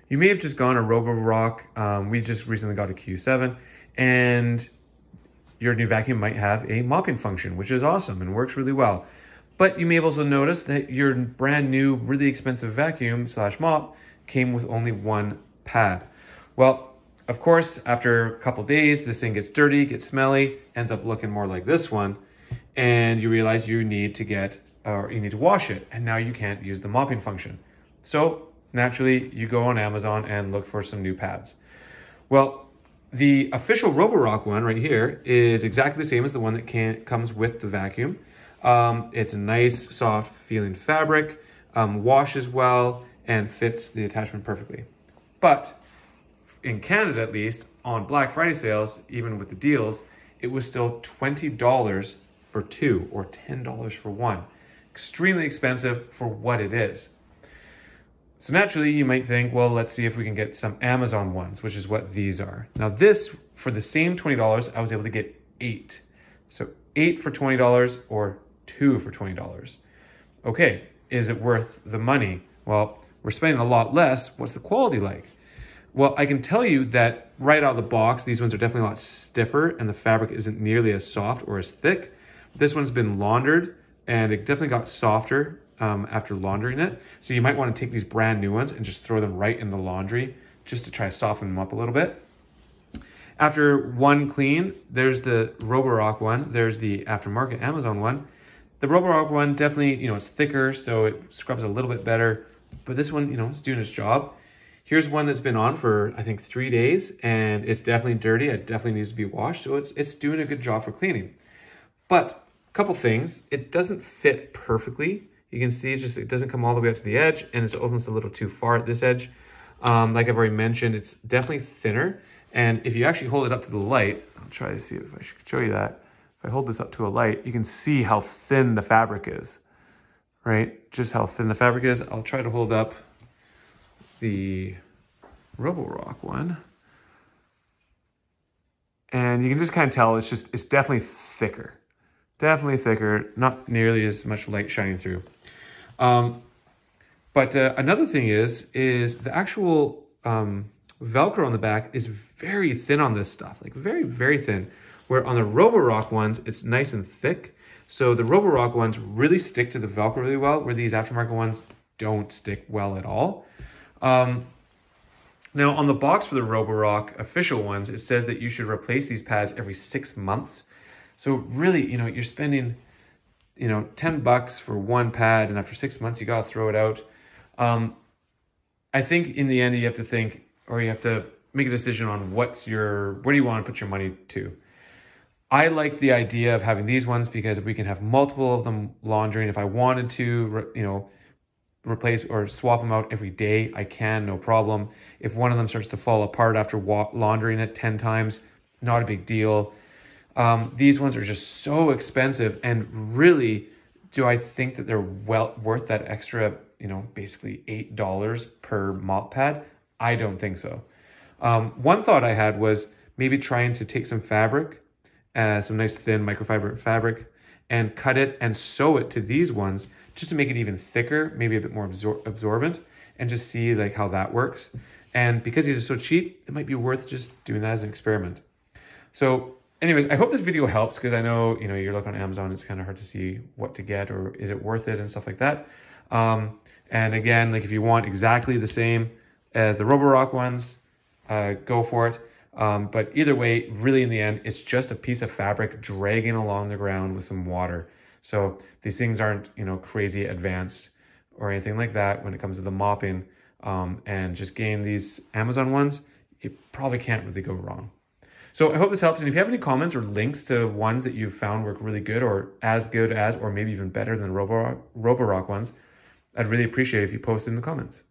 You may have just gone a Roborock. We just recently got a Q7, and your new vacuum might have a mopping function, which is awesome and works really well. But you may have also noticed that your brand new, really expensive vacuum slash mop came with only one pad. Well, of course, after a couple days, this thing gets dirty, gets smelly, ends up looking more like this one, and you realize you need to wash it, and now you can't use the mopping function. So naturally, you go on Amazon and look for some new pads. Well, the official Roborock one right here is exactly the same as the one that comes with the vacuum. It's a nice, soft feeling fabric, washes well, and fits the attachment perfectly. But in Canada, at least, on Black Friday sales, even with the deals, it was still $20 for two or $10 for one. Extremely expensive for what it is. So naturally, you might think, well, let's see if we can get some Amazon ones, which is what these are. Now this, for the same $20, I was able to get 8. So 8 for $20 or 2 for $20. Okay, is it worth the money? Well, we're spending a lot less. What's the quality like? Well, I can tell you that right out of the box, these ones are definitely a lot stiffer and the fabric isn't nearly as soft or as thick. This one's been laundered and it definitely got softer after laundering it. So you might want to take these brand new ones and just throw them right in the laundry just to try to soften them up a little bit. After one clean, there's the Roborock one, there's the aftermarket Amazon one. The Roborock one definitely, it's thicker, so it scrubs a little bit better, but this one, it's doing its job. Here's one that's been on for, I think, 3 days, and it's definitely dirty. It definitely needs to be washed, so it's doing a good job for cleaning. But a couple things, it doesn't fit perfectly. You can see it doesn't come all the way up to the edge, and it's almost a little too far at this edge. Like I've already mentioned, it's definitely thinner, and if you actually hold it up to the light, I'll try to see if I should show you that. If I hold this up to a light, you can see how thin the fabric is, right? Just how thin the fabric is. I'll try to hold up the Roborock one, and you can just kind of tell it's definitely thicker, not nearly as much light shining through. But another thing is the actual Velcro on the back is very thin on this stuff, like very, very thin, where on the Roborock ones, it's nice and thick. So the Roborock ones really stick to the Velcro really well, where these aftermarket ones don't stick well at all. Now on the box for the Roborock official ones, it says that you should replace these pads every 6 months. So really, you're spending, $10 for one pad, and after 6 months, you got to throw it out. I think in the end, you have to think, or you have to make a decision on where do you want to put your money to? I like the idea of having these ones because we can have multiple of them laundering. If I wanted to, replace or swap them out every day, I can, no problem. If one of them starts to fall apart after laundering it 10 times, not a big deal. These ones are just so expensive, and really, do I think that they're well worth that extra, basically $8 per mop pad? I don't think so. One thought I had was maybe trying to take some fabric, some nice thin microfiber fabric, and cut it and sew it to these ones just to make it even thicker, maybe a bit more absorbent, and just see like how that works. And because these are so cheap, it might be worth just doing that as an experiment. So anyways, I hope this video helps, because I know, you're looking on Amazon, it's kind of hard to see what to get or is it worth it and stuff like that. And again, like if you want exactly the same as the Roborock ones, go for it. But either way, really in the end, it's just a piece of fabric dragging along the ground with some water. So these things aren't, crazy advanced or anything like that when it comes to the mopping. And just getting these Amazon ones, you probably can't really go wrong. So I hope this helps. And if you have any comments or links to ones that you've found work really good, or maybe even better than Roborock ones, I'd really appreciate it if you post in the comments.